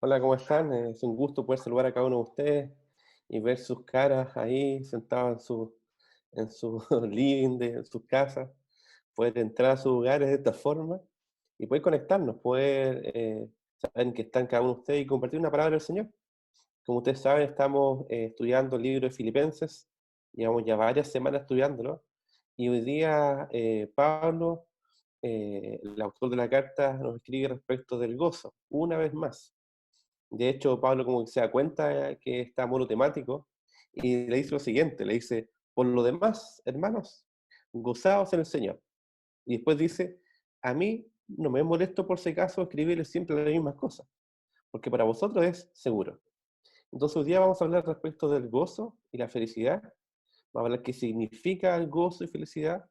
Hola, ¿cómo están? Es un gusto poder saludar a cada uno de ustedes y ver sus caras ahí sentados en su living en sus casas, poder entrar a sus hogares de esta forma y poder conectarnos, poder saber que están cada uno de ustedes y compartir una palabra del Señor. Como ustedes saben, estamos estudiando el libro de Filipenses, llevamos ya varias semanas estudiándolo, y hoy día Pablo, el autor de la carta, nos escribe respecto del gozo, una vez más. De hecho, Pablo como que se da cuenta que está monotemático y le dice lo siguiente, le dice, por lo demás, hermanos, gozaos en el Señor. Y después dice, a mí no me molesto por si acaso escribirles siempre las mismas cosas, porque para vosotros es seguro. Entonces hoy día vamos a hablar respecto del gozo y la felicidad, vamos a hablar qué significa el gozo y felicidad,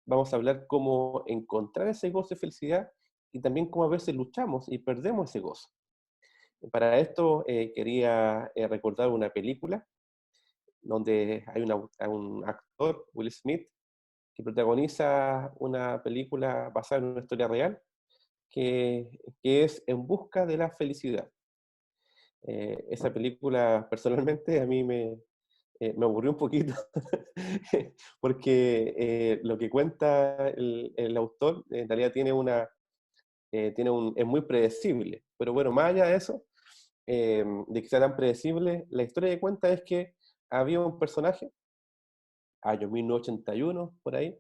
vamos a hablar cómo encontrar ese gozo y felicidad y también cómo a veces luchamos y perdemos ese gozo. Para esto quería recordar una película donde hay un actor, Will Smith, que protagoniza una película basada en una historia real que es En busca de la felicidad. Esa película personalmente a mí me aburrió un poquito porque lo que cuenta el autor en realidad es muy predecible. Pero bueno, más allá de eso, de que sea tan predecible, la historia que cuenta es que había un personaje, año 1981, por ahí,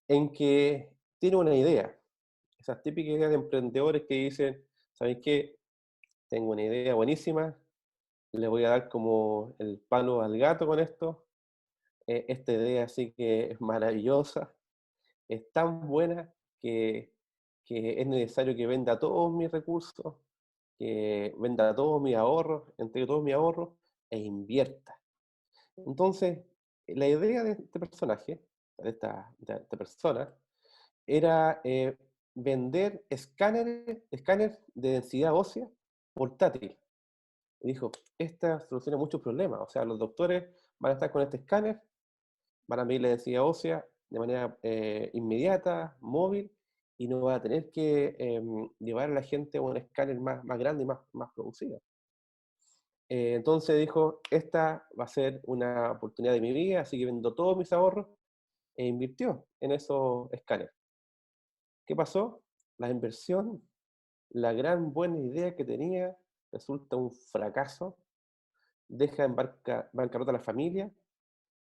en que tiene una idea, esas típicas ideas de emprendedores que dicen, ¿sabéis qué? Tengo una idea buenísima, le voy a dar como el palo al gato con esto, esta idea sí que es maravillosa, es tan buena que, que es necesario que venda todos mis recursos, que venda todos mis ahorros, entregue todos mis ahorros e invierta. Entonces, la idea de este personaje, de esta persona, era vender escáneres de densidad ósea portátil. Y dijo, esta soluciona muchos problemas. O sea, los doctores van a estar con este escáner, van a medir la densidad ósea de manera inmediata, móvil, y no va a tener que llevar a la gente a un escáner más grande y más producido. Entonces dijo, esta va a ser una oportunidad de mi vida, así que vendo todos mis ahorros e invirtió en esos escáneres. ¿Qué pasó? La inversión, la gran buena idea que tenía, resulta un fracaso, deja en bancarrota a la familia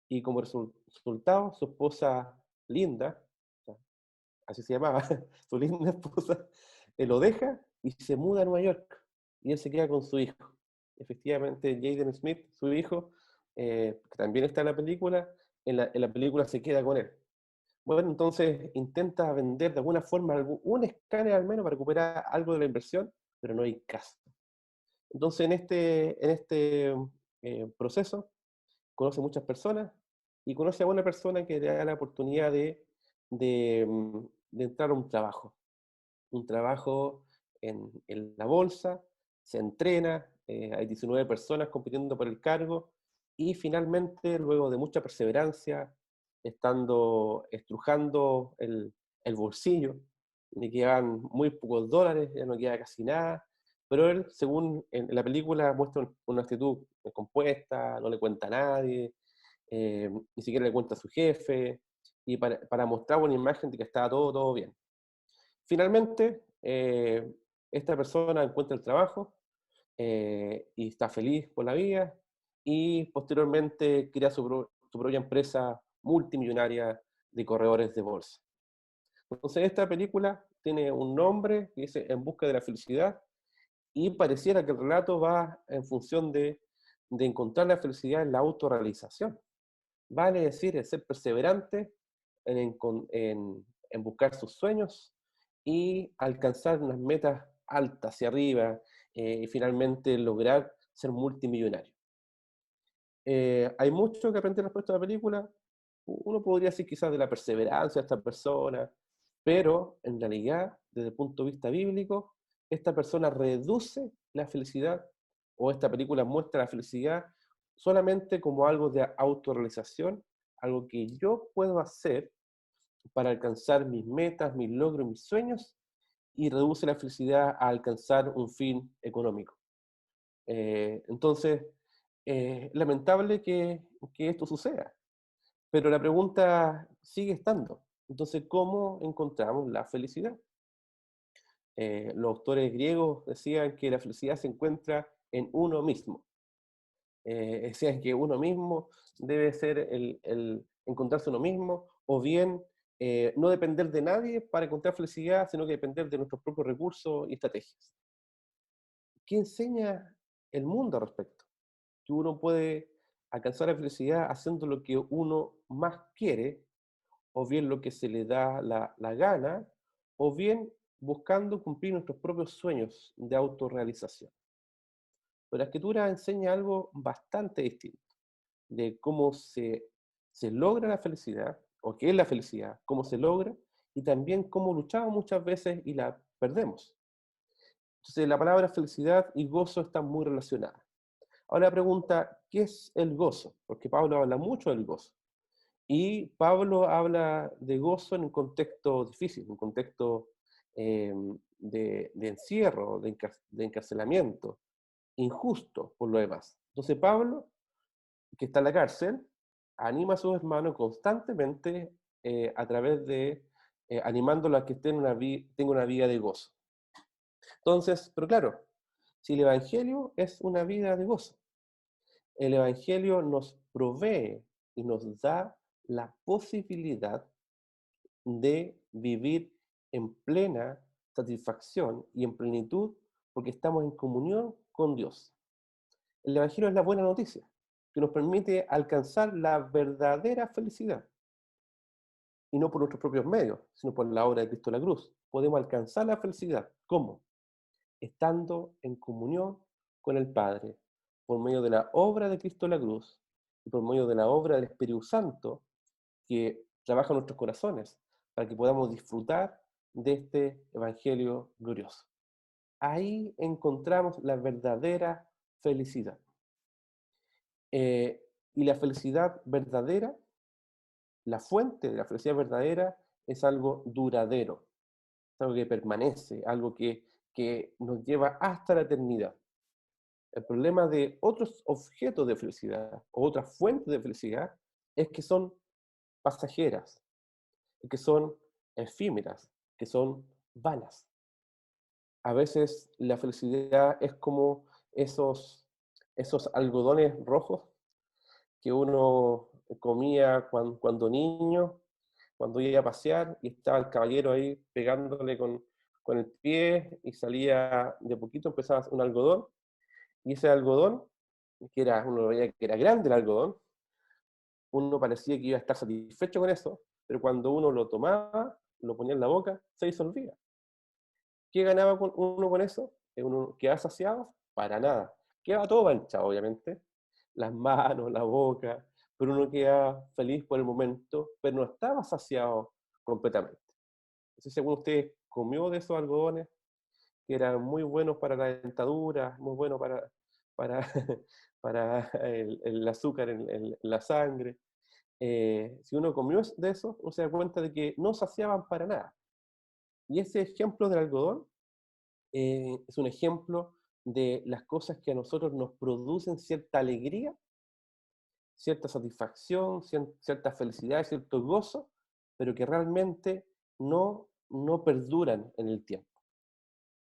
y como resultado su esposa Linda, así se llamaba, su linda esposa, lo deja y se muda a Nueva York y él se queda con su hijo. Efectivamente, Jaden Smith, su hijo, que también está en la película, en la película se queda con él. Bueno, entonces intenta vender de alguna forma un escáner al menos para recuperar algo de la inversión, pero no hay caso. Entonces en este proceso conoce muchas personas y conoce a una persona que le da la oportunidad de entrar a un trabajo en la bolsa, se entrena, hay 19 personas compitiendo por el cargo y finalmente, luego de mucha perseverancia, estando estrujando el bolsillo, le quedan muy pocos dólares, ya no queda casi nada, pero él, según en la película, muestra una actitud compuesta, no le cuenta a nadie, ni siquiera le cuenta a su jefe, y para mostrar una imagen de que estaba todo bien. Finalmente, esta persona encuentra el trabajo y está feliz por la vida y posteriormente crea su propia empresa multimillonaria de corredores de bolsa. Entonces, esta película tiene un nombre que dice En busca de la felicidad y pareciera que el relato va en función de encontrar la felicidad en la autorrealización. Vale decir, el ser perseverante en buscar sus sueños y alcanzar unas metas altas hacia arriba y finalmente lograr ser multimillonario. Hay mucho que aprender respecto a la película. Uno podría decir quizás de la perseverancia de esta persona, pero en realidad, desde el punto de vista bíblico, esta persona reduce la felicidad o esta película muestra la felicidad solamente como algo de autorrealización, algo que yo puedo hacer para alcanzar mis metas, mis logros, mis sueños, y reduce la felicidad a alcanzar un fin económico. Entonces, lamentable que esto suceda, pero la pregunta sigue estando. Entonces, ¿cómo encontramos la felicidad? Los autores griegos decían que la felicidad se encuentra en uno mismo. Decían que uno mismo debe ser encontrarse uno mismo, o bien no depender de nadie para encontrar felicidad, sino que depender de nuestros propios recursos y estrategias. ¿Qué enseña el mundo al respecto? Que uno puede alcanzar la felicidad haciendo lo que uno más quiere, o bien lo que se le da la gana, o bien buscando cumplir nuestros propios sueños de autorrealización. Pero la escritura enseña algo bastante distinto, de cómo se logra la felicidad, o qué es la felicidad, cómo se logra, y también cómo luchamos muchas veces y la perdemos. Entonces, la palabra felicidad y gozo están muy relacionadas. Ahora la pregunta, ¿qué es el gozo? Porque Pablo habla mucho del gozo. Y Pablo habla de gozo en un contexto difícil, un contexto eh, de encierro, de encarcelamiento, injusto por lo demás. Entonces Pablo, que está en la cárcel, anima a sus hermanos constantemente a través de animándolos a que tengan una vida de gozo. Entonces, pero claro, si el Evangelio es una vida de gozo, el Evangelio nos provee y nos da la posibilidad de vivir en plena satisfacción y en plenitud porque estamos en comunión con Dios. El Evangelio es la buena noticia que nos permite alcanzar la verdadera felicidad y no por nuestros propios medios, sino por la obra de Cristo en la cruz. Podemos alcanzar la felicidad. ¿Cómo? Estando en comunión con el Padre, por medio de la obra de Cristo en la cruz y por medio de la obra del Espíritu Santo que trabaja en nuestros corazones, para que podamos disfrutar de este Evangelio glorioso. Ahí encontramos la verdadera felicidad. Y la felicidad verdadera, la fuente de la felicidad verdadera, es algo duradero, es algo que permanece, algo que nos lleva hasta la eternidad. El problema de otros objetos de felicidad o otras fuentes de felicidad es que son pasajeras, que son efímeras, que son vanas. A veces la felicidad es como esos algodones rojos que uno comía cuando niño, cuando iba a pasear y estaba el caballero ahí pegándole con el pie y salía de poquito, empezaba un algodón, y ese algodón, uno veía que era grande el algodón, uno parecía que iba a estar satisfecho con eso, pero cuando uno lo tomaba, lo ponía en la boca, se disolvía. ¿Qué ganaba uno con eso? ¿Uno quedaba saciado? Para nada. Quedaba todo manchado, obviamente, las manos, la boca, pero uno quedaba feliz por el momento, pero no estaba saciado completamente. Entonces, según usted, comió de esos algodones que eran muy buenos para la dentadura, muy buenos para, para el azúcar en la sangre. Si uno comió de eso, uno se da cuenta de que no saciaban para nada. Y ese ejemplo del algodón es un ejemplo de las cosas que a nosotros nos producen cierta alegría, cierta satisfacción, cierta felicidad, cierto gozo, pero que realmente no perduran en el tiempo.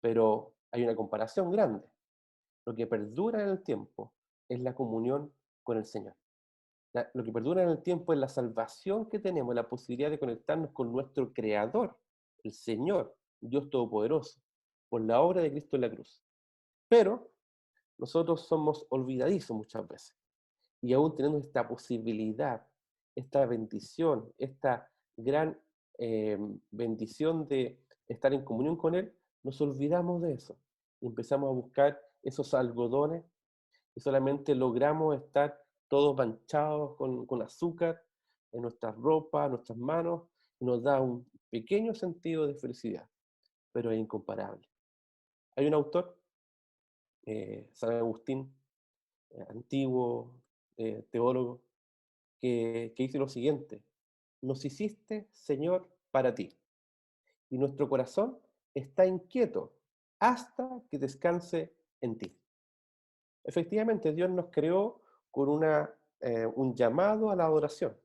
Pero hay una comparación grande. Lo que perdura en el tiempo es la comunión con el Señor. Lo que perdura en el tiempo es la salvación que tenemos, la posibilidad de conectarnos con nuestro Creador, el Señor, Dios Todopoderoso, por la obra de Cristo en la cruz. Pero nosotros somos olvidadizos muchas veces. Y aún teniendo esta posibilidad, esta bendición, esta gran bendición de estar en comunión con Él, nos olvidamos de eso. Y empezamos a buscar esos algodones y solamente logramos estar todos manchados con azúcar en nuestras ropas, en nuestras manos, y nos da un pequeño sentido de felicidad, pero es incomparable. Hay un autor, San Agustín, antiguo teólogo, que dice lo siguiente: nos hiciste, Señor, para ti, y nuestro corazón está inquieto hasta que descanse en ti. Efectivamente, Dios nos creó con un llamado a la adoración.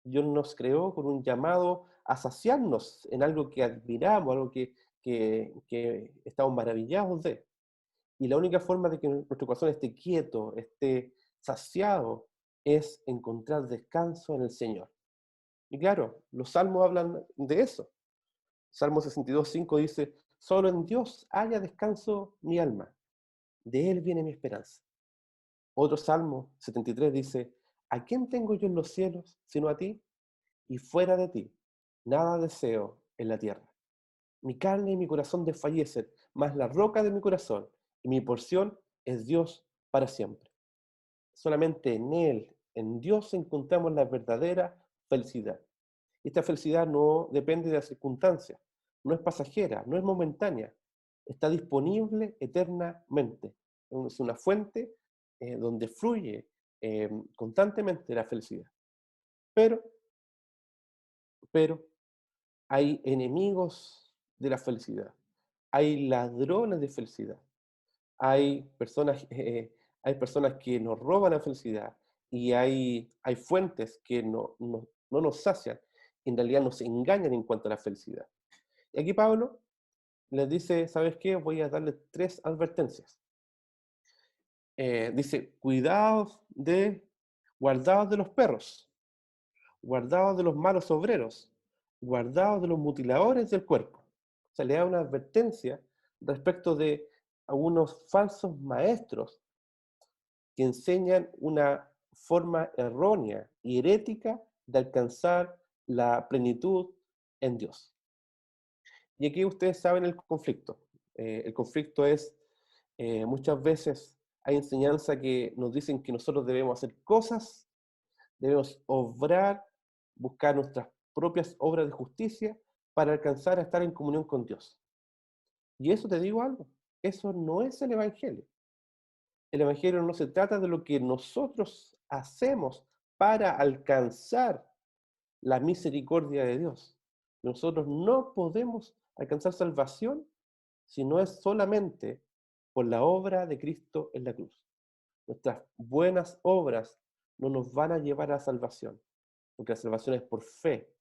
Dios nos creó con un llamado a saciarnos en algo que admiramos, algo que estamos maravillados de. Y la única forma de que nuestro corazón esté quieto, esté saciado, es encontrar descanso en el Señor. Y claro, los salmos hablan de eso. Salmo 62:5 dice, solo en Dios haya descanso mi alma, de Él viene mi esperanza. Otro Salmo 73 dice, ¿a quién tengo yo en los cielos sino a ti? Y fuera de ti, nada deseo en la tierra. Mi carne y mi corazón desfallecen, mas la roca de mi corazón y mi porción es Dios para siempre. Solamente en Él, en Dios, encontramos la verdadera felicidad. Esta felicidad no depende de las circunstancias, no es pasajera, no es momentánea, está disponible eternamente. Es una fuente donde fluye constantemente la felicidad. Pero, pero hay enemigos de la felicidad, hay ladrones de felicidad, hay personas, hay personas que nos roban la felicidad y hay fuentes que no nos sacian, en realidad nos engañan en cuanto a la felicidad. Y aquí Pablo les dice, ¿sabes qué? Voy a darles tres advertencias. Dice, guardaos de los perros, guardaos de los malos obreros, guardaos de los mutiladores del cuerpo. O sea, le da una advertencia respecto de algunos falsos maestros que enseñan una forma errónea y herética de alcanzar la plenitud en Dios. Y aquí ustedes saben el conflicto. El conflicto es, muchas veces hay enseñanza que nos dicen que nosotros debemos hacer cosas, debemos obrar, buscar nuestras propias obras de justicia para alcanzar a estar en comunión con Dios. Y eso te digo algo, eso no es el Evangelio. El Evangelio no se trata de lo que nosotros hacemos para alcanzar la misericordia de Dios. Nosotros no podemos alcanzar salvación si no es solamente por la obra de Cristo en la cruz. Nuestras buenas obras no nos van a llevar a salvación, porque la salvación es por fe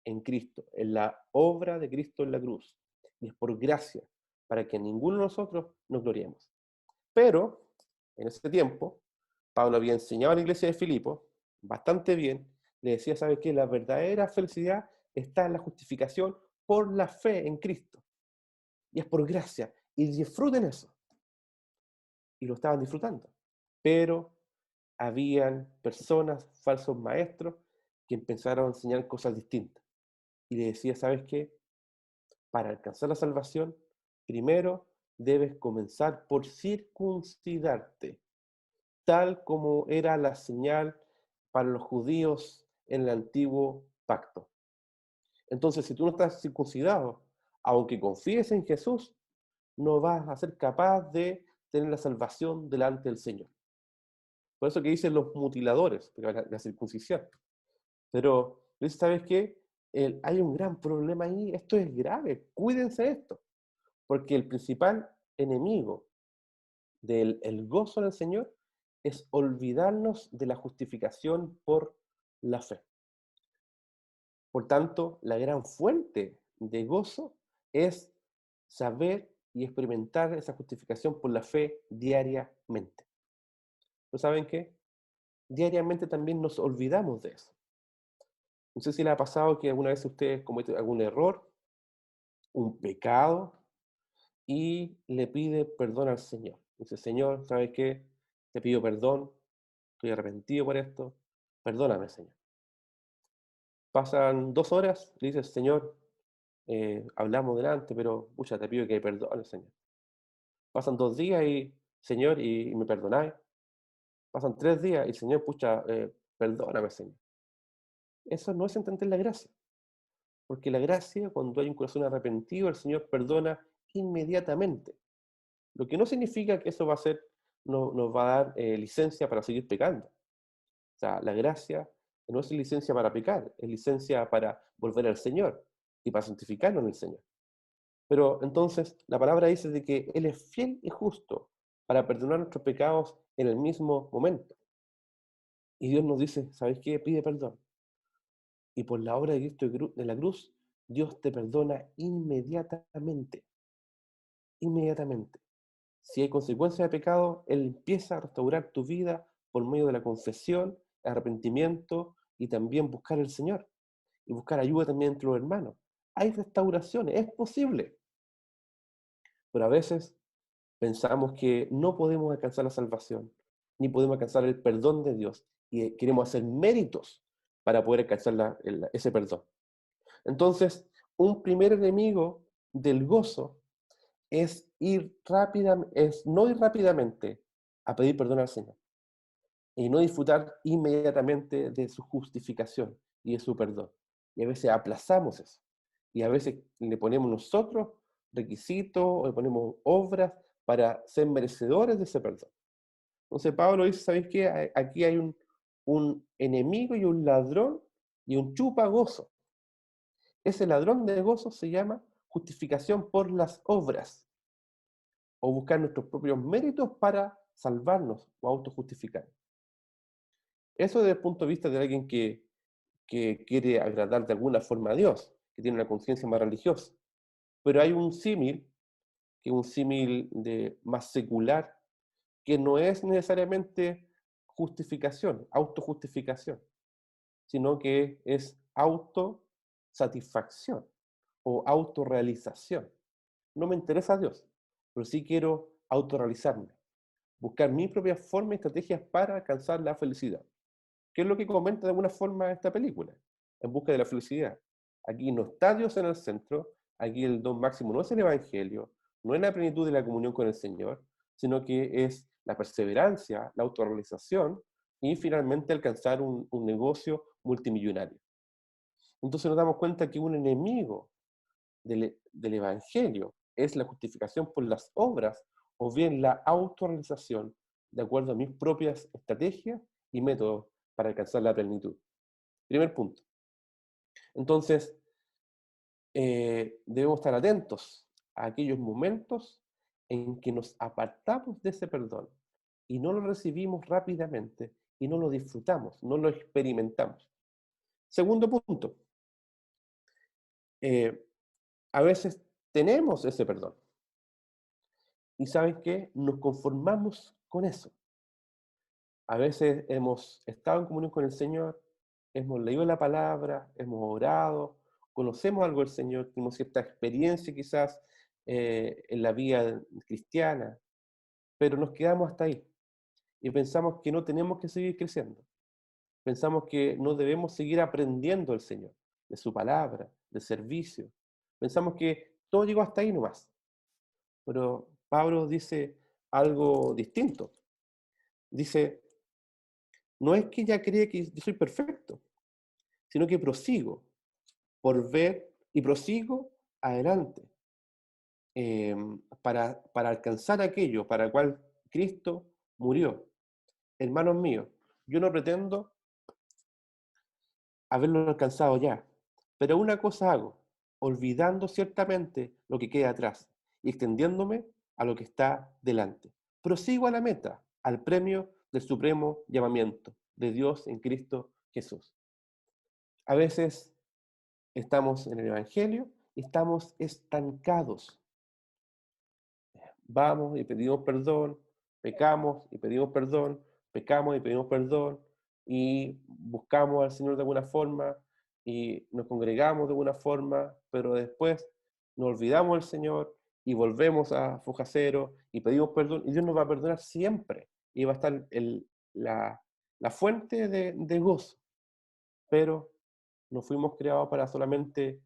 en Cristo, en la obra de Cristo en la cruz, y es por gracia, para que ninguno de nosotros nos gloriemos. Pero, en ese tiempo, Pablo había enseñado a la iglesia de Filipo bastante bien, le decía, ¿sabes qué? La verdadera felicidad está en la justificación por la fe en Cristo, y es por gracia, y disfruten eso. Y lo estaban disfrutando. Pero habían personas, falsos maestros, que empezaron a enseñar cosas distintas. Y le decía, ¿sabes qué? Para alcanzar la salvación, primero debes comenzar por circuncidarte, tal como era la señal para los judíos en el antiguo pacto. Entonces, si tú no estás circuncidado, aunque confíes en Jesús, no vas a ser capaz de tener la salvación delante del Señor. Por eso que dicen los mutiladores, la circuncisión. Pero, ¿sabes qué? Hay un gran problema ahí, esto es grave, cuídense de esto, porque el principal enemigo del el gozo en el Señor es olvidarnos de la justificación por la fe. Por tanto, la gran fuente de gozo es saber y experimentar esa justificación por la fe diariamente. ¿No saben qué? Diariamente también nos olvidamos de eso. No sé si le ha pasado que alguna vez usted comete algún error, un pecado, y le pide perdón al Señor. Dice, Señor, ¿sabes qué? Te pido perdón, estoy arrepentido por esto, perdóname, Señor. Pasan 2 horas, le dice, Señor, hablamos delante, pero, pucha, te pido que perdones, Señor. Pasan 2 días y, Señor, y me perdonáis. Pasan 3 días y, Señor, pucha, perdóname, Señor. Eso no es entender la gracia. Porque la gracia, cuando hay un corazón arrepentido, el Señor perdona inmediatamente. Lo que no significa que eso va a ser, no, nos va a dar licencia para seguir pecando. O sea, la gracia no es licencia para pecar, es licencia para volver al Señor y para santificarnos en el Señor. Pero entonces la palabra dice de que Él es fiel y justo para perdonar nuestros pecados en el mismo momento. Y Dios nos dice, ¿sabes qué? Pide perdón. Y por la obra de Cristo de la cruz, Dios te perdona inmediatamente, inmediatamente. Si hay consecuencia de pecado, Él empieza a restaurar tu vida por medio de la confesión, arrepentimiento y también buscar al Señor y buscar ayuda también entre los hermanos. Hay restauraciones, es posible, pero a veces pensamos que no podemos alcanzar la salvación, ni podemos alcanzar el perdón de Dios y queremos hacer méritos para poder alcanzar ese perdón. Entonces, un primer enemigo del gozo es es no ir rápidamente a pedir perdón al Señor y no disfrutar inmediatamente de su justificación y de su perdón. Y a veces aplazamos eso. Y a veces le ponemos nosotros requisitos o le ponemos obras para ser merecedores de ese perdón. Entonces Pablo dice, ¿sabéis qué? Aquí hay un enemigo y un ladrón y un chupa gozo. Ese ladrón de gozo se llama justificación por las obras o buscar nuestros propios méritos para salvarnos o autojustificar. Eso desde el punto de vista de alguien que quiere agradar de alguna forma a Dios, que tiene una conciencia más religiosa. Pero hay un símil, que es un símil más secular, que no es necesariamente justificación, autojustificación, sino que es autosatisfacción o autorrealización. No me interesa Dios, pero sí quiero autorrealizarme, buscar mis propias formas y estrategias para alcanzar la felicidad. ¿Qué es lo que comenta de alguna forma esta película? En busca de la felicidad. Aquí no está Dios en el centro, aquí el don máximo no es el Evangelio, no es la plenitud de la comunión con el Señor, sino que es la perseverancia, la autorrealización y finalmente alcanzar un negocio multimillonario. Entonces nos damos cuenta que un enemigo del Evangelio es la justificación por las obras o bien la autorrealización de acuerdo a mis propias estrategias y métodos para alcanzar la plenitud. Primer punto. Entonces, debemos estar atentos a aquellos momentos en que nos apartamos de ese perdón y no lo recibimos rápidamente y no lo disfrutamos, no lo experimentamos. Segundo punto, eh, a veces tenemos ese perdón y ¿sabes qué? Nos conformamos con eso. A veces hemos estado en comunión con el Señor, hemos leído la palabra, hemos orado, conocemos algo del Señor, tenemos cierta experiencia quizás en la vida cristiana, pero nos quedamos hasta ahí y pensamos que no tenemos que seguir creciendo. Pensamos que no debemos seguir aprendiendo del Señor, de su palabra, de servicio. Pensamos que todo llegó hasta ahí nomás. Pero Pablo dice algo distinto. Dice, no es que ya cree que yo soy perfecto, sino que prosigo por ver y prosigo adelante para alcanzar aquello para el cual Cristo murió. Hermanos míos, yo no pretendo haberlo alcanzado ya, pero una cosa hago, olvidando ciertamente lo que queda atrás y extendiéndome a lo que está delante. Prosigo a la meta, al premio del supremo llamamiento de Dios en Cristo Jesús. A veces estamos en el Evangelio y estamos estancados. Vamos y pedimos perdón, pecamos y pedimos perdón, pecamos y pedimos perdón, y buscamos al Señor de alguna forma y nos congregamos de alguna forma, pero después nos olvidamos del Señor y volvemos a foja cero y pedimos perdón, y Dios nos va a perdonar siempre y va a estar la fuente de gozo, pero no fuimos creados para solamente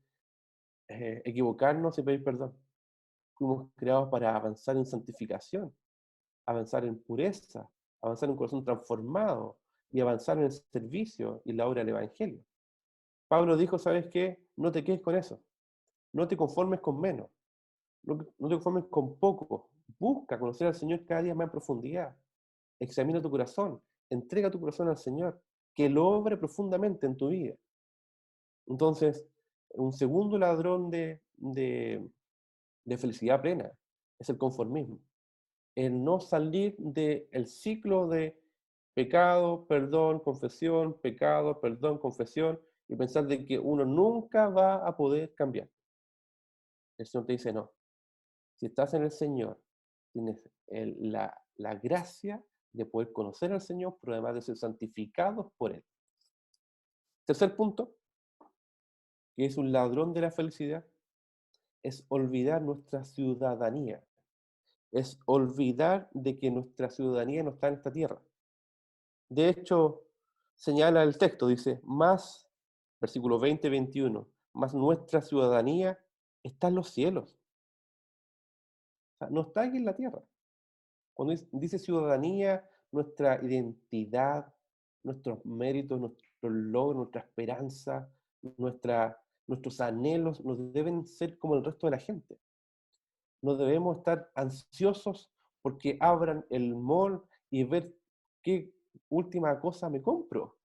equivocarnos y pedir perdón. Fuimos creados para avanzar en santificación, avanzar en pureza, avanzar en un corazón transformado y avanzar en el servicio y la obra del Evangelio. Pablo dijo, ¿sabes qué? No te quedes con eso. No te conformes con menos. No te conformes con poco. Busca conocer al Señor cada día más en profundidad. Examina tu corazón. Entrega tu corazón al Señor. Que lo obre profundamente en tu vida. Entonces, un segundo ladrón de felicidad plena es el conformismo. el no salir del ciclo de pecado, perdón, confesión, pecado, perdón, confesión, y pensar de que uno nunca va a poder cambiar. El Señor te dice, no, si estás en el Señor, tienes la gracia de poder conocer al Señor, pero además de ser santificados por Él. Tercer punto, que es un ladrón de la felicidad, es olvidar nuestra ciudadanía. Es olvidar de que nuestra ciudadanía no está en esta tierra. De hecho, señala el texto, dice, más, versículo 20-21, más nuestra ciudadanía está en los cielos. O sea, no está aquí en la tierra. Cuando dice ciudadanía, nuestra identidad, nuestros méritos, nuestros logros, nuestra esperanza, nuestros anhelos, nos deben ser como el resto de la gente. No debemos estar ansiosos porque abran el mall y ver qué última cosa me compro.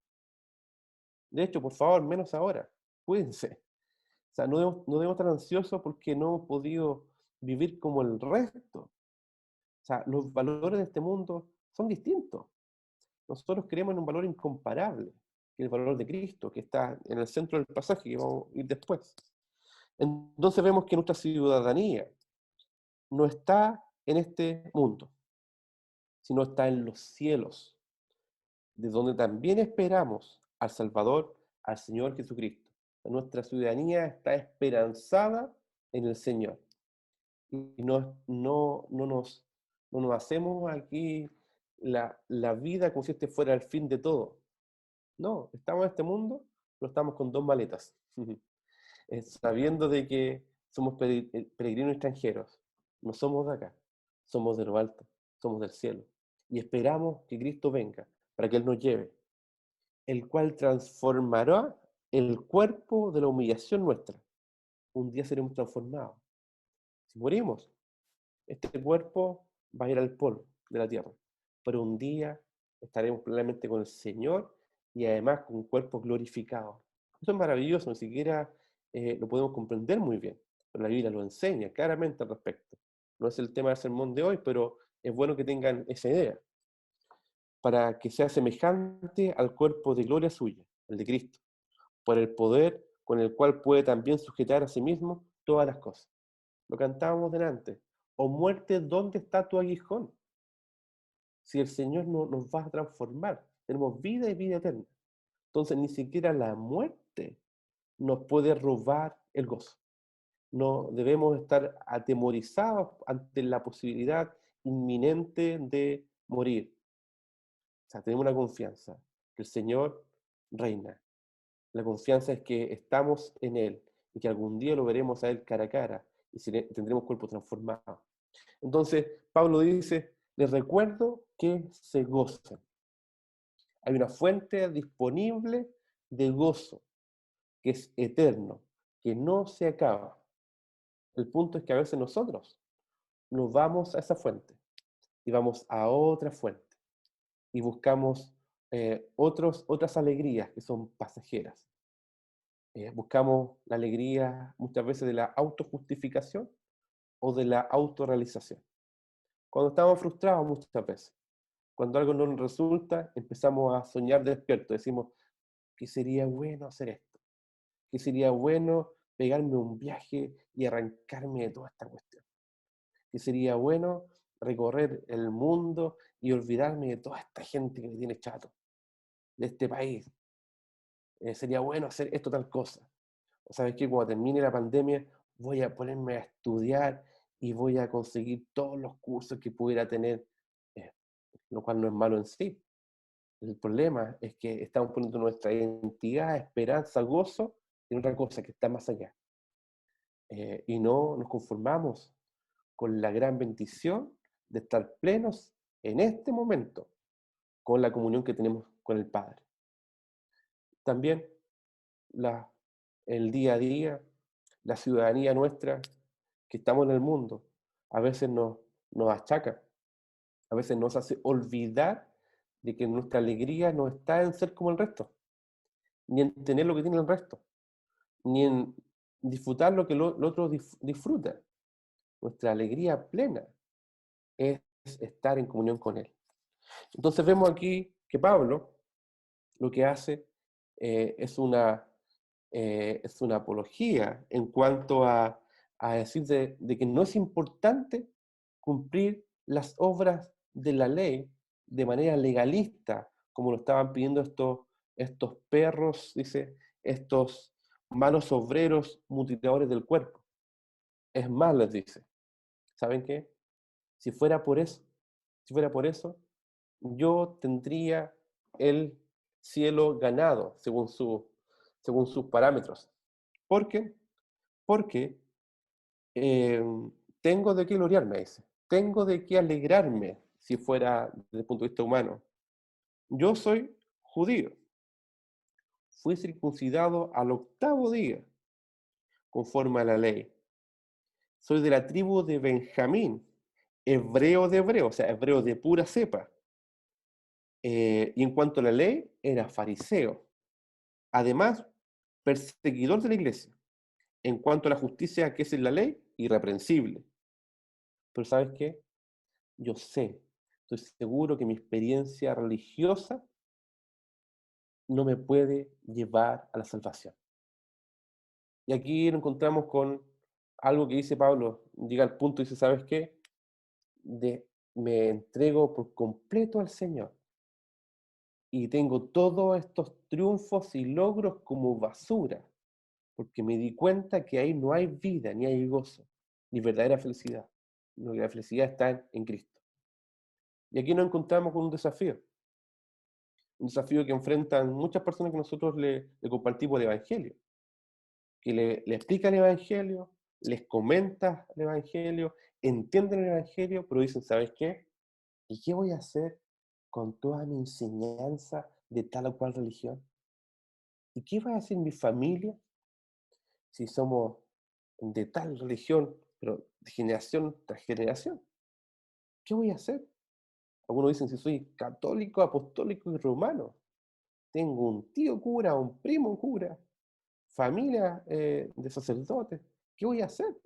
De hecho, por favor, menos ahora. Cuídense. O sea, no debemos estar ansiosos porque no hemos podido vivir como el resto. O sea, los valores de este mundo son distintos. Nosotros creemos en un valor incomparable, que es el valor de Cristo, que está en el centro del pasaje, que vamos a ir después. Entonces vemos que nuestra ciudadanía no está en este mundo, sino está en los cielos, de donde también esperamos al Salvador, al Señor Jesucristo. Nuestra ciudadanía está esperanzada en el Señor. Y no nos hacemos aquí la vida como si este fuera el fin de todo. No, estamos en este mundo, pero estamos con dos maletas, sabiendo de que somos peregrinos extranjeros. No somos de acá, somos de lo alto, somos del cielo. Y esperamos que Cristo venga para que Él nos lleve, el cual transformará el cuerpo de la humillación nuestra. Un día seremos transformados. Si morimos, este cuerpo va a ir al polvo de la tierra, pero un día estaremos plenamente con el Señor y además con un cuerpo glorificado. Eso es maravilloso, ni siquiera lo podemos comprender muy bien, pero la Biblia lo enseña claramente al respecto. No es el tema del sermón de hoy, pero es bueno que tengan esa idea, para que sea semejante al cuerpo de gloria suya, el de Cristo, por el poder con el cual puede también sujetar a sí mismo todas las cosas. Lo cantábamos delante. O muerte, ¿dónde está tu aguijón? Si el Señor no nos va a transformar, tenemos vida y vida eterna. Entonces ni siquiera la muerte nos puede robar el gozo. No debemos estar atemorizados ante la posibilidad inminente de morir. O sea, tenemos una confianza, que el Señor reina. La confianza es que estamos en Él y que algún día lo veremos a Él cara a cara y tendremos cuerpo transformado. Entonces, Pablo dice, les recuerdo que se gocen. Hay una fuente disponible de gozo que es eterno, que no se acaba. El punto es que a veces nosotros nos vamos a esa fuente y vamos a otra fuente y buscamos otras alegrías que son pasajeras. Buscamos la alegría muchas veces de la autojustificación o de la autorrealización. Cuando estamos frustrados muchas veces, cuando algo no nos resulta, empezamos a soñar despierto. Decimos, ¿qué sería bueno hacer esto? ¿Qué sería bueno pegarme un viaje y arrancarme de toda esta cuestión? ¿Qué sería bueno recorrer el mundo y olvidarme de toda esta gente que me tiene chato, de este país? Sería bueno hacer esto tal cosa. O sabes que cuando termine la pandemia voy a ponerme a estudiar y voy a conseguir todos los cursos que pudiera tener, eh, lo cual no es malo en sí. El problema es que estamos poniendo nuestra identidad, esperanza, gozo en otra cosa que está más allá. Y no nos conformamos con la gran bendición de estar plenos en este momento con la comunión que tenemos con el Padre. También la, el día a día, la ciudadanía nuestra, que estamos en el mundo, a veces nos achaca, a veces nos hace olvidar de que nuestra alegría no está en ser como el resto, ni en tener lo que tiene el resto, ni en disfrutar lo que el otro disfruta. Nuestra alegría plena es estar en comunión con Él. Entonces vemos aquí que Pablo lo que hace es una apología en cuanto a decir de que no es importante cumplir las obras de la ley de manera legalista, como lo estaban pidiendo estos perros, dice, estos malos obreros mutiladores del cuerpo. Es más, les dice, ¿saben qué? Si fuera por eso, si fuera por eso, yo tendría el cielo ganado según sus parámetros. ¿Por qué? Porque eh, tengo de qué gloriarme, dice. Tengo de qué alegrarme si fuera desde el punto de vista humano. Yo soy judío. Fui circuncidado al 8º día, conforme a la ley. Soy de la tribu de Benjamín, hebreo de hebreo, o sea, hebreo de pura cepa. Y en cuanto a la ley, era fariseo. Además, perseguidor de la iglesia. En cuanto a la justicia que es en la ley, irreprensible. Pero ¿sabes qué? Yo sé, estoy seguro que mi experiencia religiosa no me puede llevar a la salvación. Y aquí nos encontramos con algo que dice Pablo, llega al punto y dice, ¿sabes qué? Me entrego por completo al Señor y tengo todos estos triunfos y logros como basura, porque me di cuenta que ahí no hay vida, ni hay gozo, ni verdadera felicidad. No, que la felicidad está en Cristo. Y aquí nos encontramos con un desafío que enfrentan muchas personas que nosotros le compartimos el Evangelio, que le explican el Evangelio, les comenta el Evangelio, entienden el Evangelio, pero dicen, ¿sabes qué? ¿Y qué voy a hacer con toda mi enseñanza de tal o cual religión? ¿Y qué va a hacer mi familia si somos de tal religión, pero de generación tras generación? ¿Qué voy a hacer? Algunos dicen si soy católico, apostólico y romano. Tengo un tío cura, un primo cura, familia de sacerdotes. ¿Qué voy a hacer?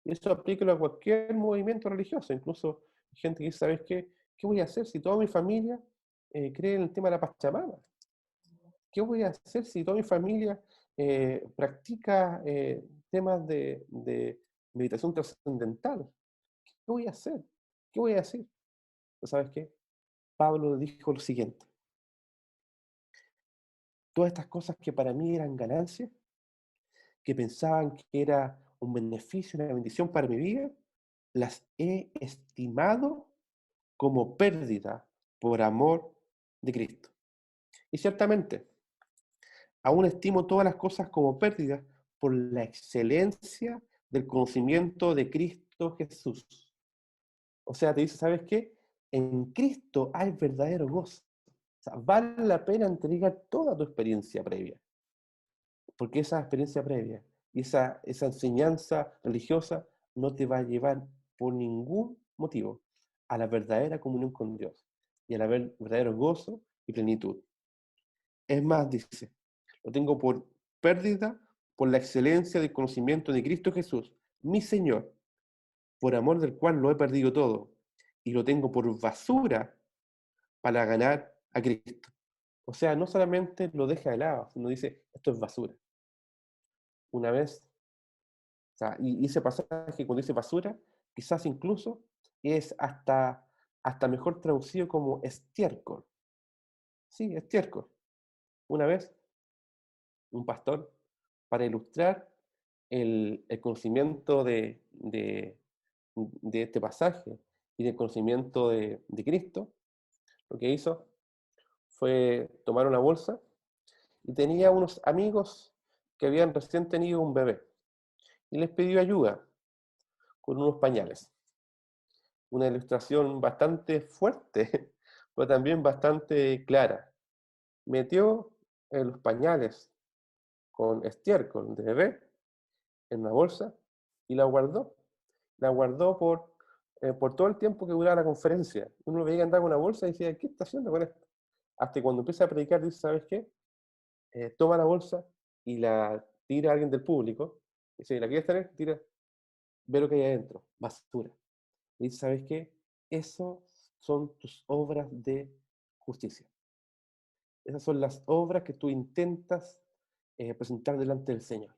Y eso aplica a cualquier movimiento religioso. Incluso hay gente que dice, ¿sabes qué? ¿Qué voy a hacer si toda mi familia cree en el tema de la Pachamama? ¿Qué voy a hacer si toda mi familia practica temas de meditación trascendental? ¿Qué voy a hacer? ¿Qué voy a decir? ¿Sabes qué? Pablo dijo lo siguiente: todas estas cosas que para mí eran ganancias, que pensaban que era un beneficio, una bendición para mi vida, las he estimado como pérdida por amor de Cristo. Y ciertamente, aún estimo todas las cosas como pérdidas por la excelencia del conocimiento de Cristo Jesús. O sea, te dice, ¿sabes qué? En Cristo hay verdadero gozo. O sea, vale la pena entregar toda tu experiencia previa, porque esa experiencia previa y esa enseñanza religiosa no te va a llevar por ningún motivo a la verdadera comunión con Dios y al verdadero gozo y plenitud. Es más, dice, lo tengo por pérdida por la excelencia del conocimiento de Cristo Jesús, mi Señor, por amor del cual lo he perdido todo, y lo tengo por basura para ganar a Cristo. O sea, no solamente lo deja de lado, sino dice, esto es basura. Una vez, o sea, y ese pasaje cuando dice basura, quizás incluso es hasta mejor traducido como estiércol. Sí, estiércol. Una vez, un pastor, para ilustrar el conocimiento de este pasaje y del conocimiento de Cristo, lo que hizo fue tomar una bolsa y tenía unos amigos que habían recién tenido un bebé y les pidió ayuda con unos pañales. Una ilustración bastante fuerte, pero también bastante clara. Metió en los pañales con estiércol de bebé en una bolsa y la guardó. La guardó por todo el tiempo que duraba la conferencia. Uno lo veía andar con una bolsa y decía, ¿qué está haciendo con esto? Hasta cuando empieza a predicar, dice, ¿sabes qué? Toma la bolsa y la tira a alguien del público. Y si la quieres tener, tira, ve lo que hay adentro, basura. Y dice, ¿sabes qué? Eso son tus obras de justicia. Esas son las obras que tú intentas presentar delante del Señor.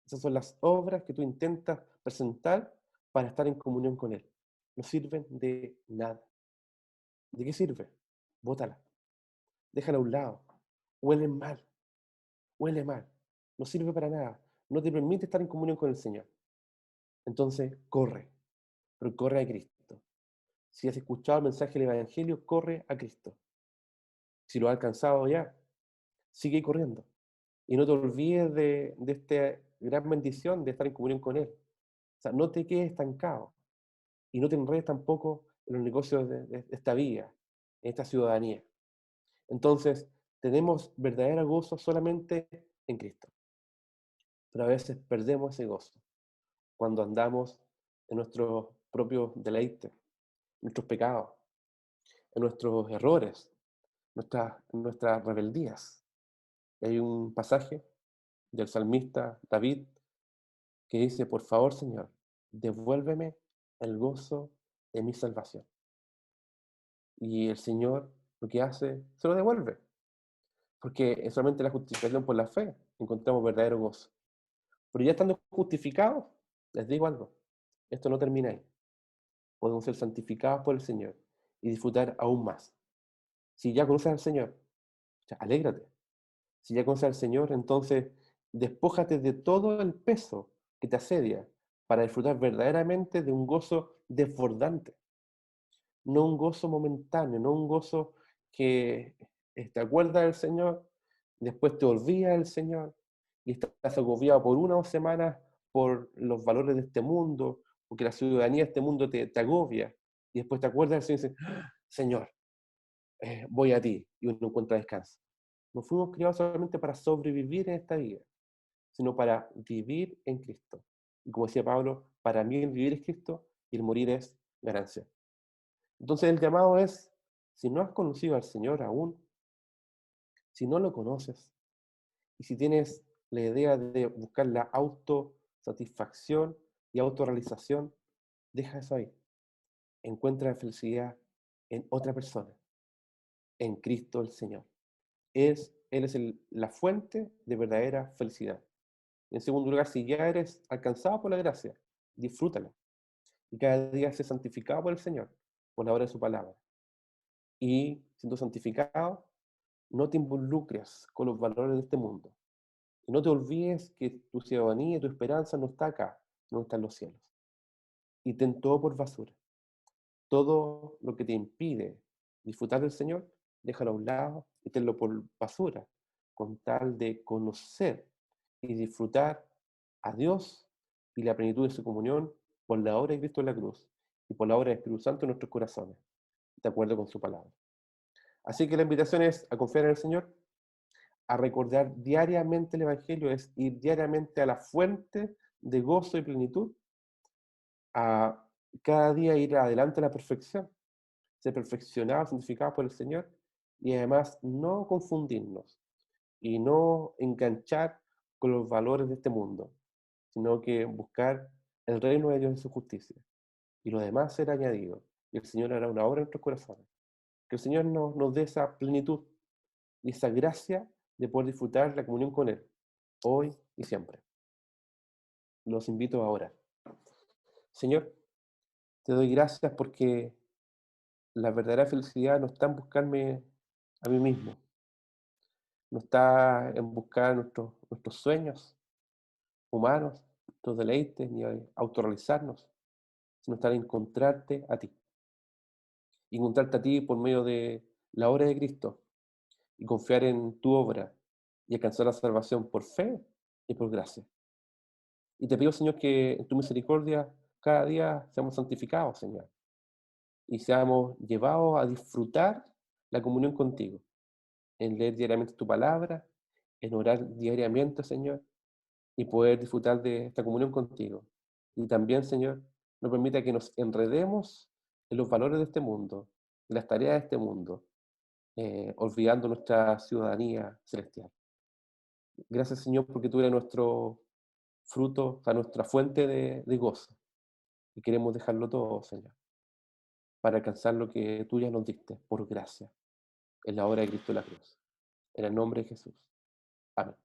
Esas son las obras que tú intentas presentar para estar en comunión con Él. No sirven de nada. ¿De qué sirve? Bótala, déjala a un lado. Huele mal, huele mal. No sirve para nada. No te permite estar en comunión con el Señor. Entonces, corre, pero corre a Cristo. Si has escuchado el mensaje del Evangelio, corre a Cristo. Si lo has alcanzado ya, sigue corriendo. Y no te olvides de esta gran bendición de estar en comunión con Él. O sea, no te quedes estancado y no te enredes tampoco en los negocios de esta vida, en esta ciudadanía. Entonces, tenemos verdadero gozo solamente en Cristo. Pero a veces perdemos ese gozo cuando andamos en nuestros propios deleites, nuestros pecados, en nuestros errores, nuestras rebeldías. Hay un pasaje del salmista David que dice, por favor, Señor, devuélveme el gozo de mi salvación. Y el Señor lo que hace, se lo devuelve, porque es solamente la justificación por la fe encontramos verdadero gozo. Pero ya estando justificados, les digo algo, esto no termina ahí. Podemos ser santificados por el Señor y disfrutar aún más. Si ya conoces al Señor, ya, alégrate. Si ya conoces al Señor, entonces despójate de todo el peso que te asedia para disfrutar verdaderamente de un gozo desbordante, no un gozo momentáneo, no un gozo que te acuerdas del Señor, después te olvidas del Señor y estás agobiado por 1 o 2 semanas por los valores de este mundo, porque la ciudadanía de este mundo te agobia y después te acuerdas del Señor y dices, "Ah, Señor, voy a ti", y uno encuentra descanso. No fuimos creados solamente para sobrevivir en esta vida, sino para vivir en Cristo. Y como decía Pablo, para mí el vivir es Cristo y el morir es ganancia. Entonces el llamado es, si no has conocido al Señor aún, si no lo conoces, y si tienes la idea de buscar la autosatisfacción y autorrealización, deja eso ahí. Encuentra la felicidad en otra persona, en Cristo el Señor. Él es la fuente de verdadera felicidad. En segundo lugar, si ya eres alcanzado por la gracia, disfrútala. Y cada día sé santificado por el Señor, por la obra de su palabra. Y siendo santificado, no te involucres con los valores de este mundo. Y no te olvides que tu ciudadanía y tu esperanza no está acá, no está en los cielos. Y ten todo por basura. Todo lo que te impide disfrutar del Señor, déjalo a un lado y tenlo por basura, con tal de conocer y disfrutar a Dios y la plenitud de su comunión por la obra de Cristo en la cruz y por la obra del Espíritu Santo en nuestros corazones, de acuerdo con su palabra. Así que la invitación es a confiar en el Señor, a recordar diariamente el Evangelio, es ir diariamente a la fuente de gozo y plenitud, a cada día ir adelante a la perfección, ser perfeccionados, santificados por el Señor, y además no confundirnos y no enganchar con los valores de este mundo, sino que buscar el reino de Dios y su justicia. Y lo demás será añadido. Y el Señor hará una obra en nuestros corazones. Que el Señor nos dé esa plenitud y esa gracia de poder disfrutar la comunión con Él, hoy y siempre. Los invito a orar. Señor, te doy gracias porque la verdadera felicidad no está en buscarme a mí mismo, no está en buscar nuestros sueños humanos, nuestros deleites, ni autorrealizarnos, sino está en encontrarte a ti. Y encontrarte a ti por medio de la obra de Cristo y confiar en tu obra y alcanzar la salvación por fe y por gracia. Y te pido, Señor, que en tu misericordia cada día seamos santificados, Señor, y seamos llevados a disfrutar la comunión contigo, en leer diariamente tu palabra, en orar diariamente, Señor, y poder disfrutar de esta comunión contigo. Y también, Señor, no permita que nos enredemos en los valores de este mundo, en las tareas de este mundo, olvidando nuestra ciudadanía celestial. Gracias, Señor, porque tú eres nuestro fruto, o sea, nuestra fuente de gozo. Y queremos dejarlo todo, Señor. para alcanzar lo que tú ya nos diste por gracia, en la obra de Cristo en la cruz. En el nombre de Jesús. Amén.